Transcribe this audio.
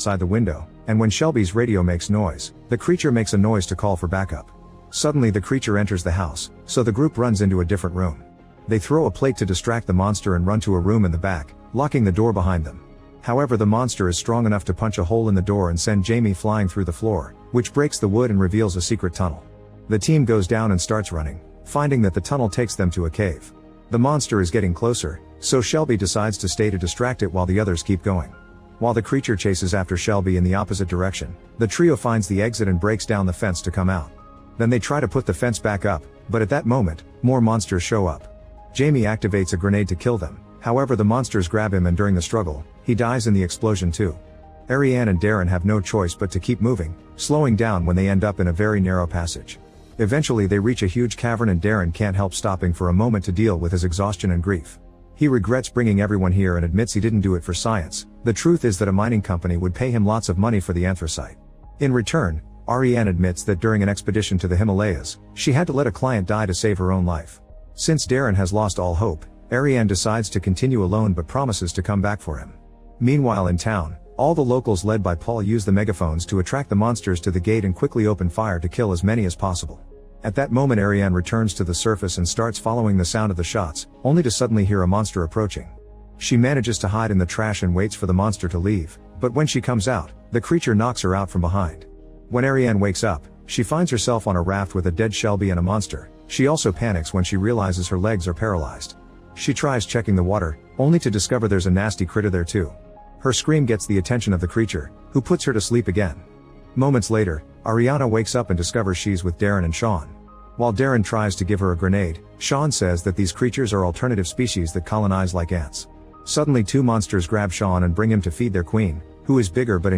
outside the window, and when Shelby's radio makes noise, the creature makes a noise to call for backup. Suddenly the creature enters the house, so the group runs into a different room. They throw a plate to distract the monster and run to a room in the back, locking the door behind them. However, the monster is strong enough to punch a hole in the door and send Jamie flying through the floor, which breaks the wood and reveals a secret tunnel. The team goes down and starts running, finding that the tunnel takes them to a cave. The monster is getting closer, so Shelby decides to stay to distract it while the others keep going. While the creature chases after Shelby in the opposite direction, the trio finds the exit and breaks down the fence to come out. Then they try to put the fence back up, but at that moment, more monsters show up. Jamie activates a grenade to kill them, however the monsters grab him and during the struggle, he dies in the explosion too. Ariane and Darren have no choice but to keep moving, slowing down when they end up in a very narrow passage. Eventually they reach a huge cavern and Darren can't help stopping for a moment to deal with his exhaustion and grief. He regrets bringing everyone here and admits he didn't do it for science. The truth is that a mining company would pay him lots of money for the anthracite. In return, Ariane admits that during an expedition to the Himalayas, she had to let a client die to save her own life. Since Darren has lost all hope, Ariane decides to continue alone but promises to come back for him. Meanwhile in town, all the locals led by Paul use the megaphones to attract the monsters to the gate and quickly open fire to kill as many as possible. At that moment Ariane returns to the surface and starts following the sound of the shots, only to suddenly hear a monster approaching. She manages to hide in the trash and waits for the monster to leave, but when she comes out, the creature knocks her out from behind. When Ariane wakes up, she finds herself on a raft with a dead Shelby and a monster. She also panics when she realizes her legs are paralyzed. She tries checking the water, only to discover there's a nasty critter there too. Her scream gets the attention of the creature, who puts her to sleep again. Moments later, Ariana wakes up and discovers she's with Darren and Sean. While Darren tries to give her a grenade, Sean says that these creatures are alternative species that colonize like ants. Suddenly two monsters grab Sean and bring him to feed their queen, who is bigger but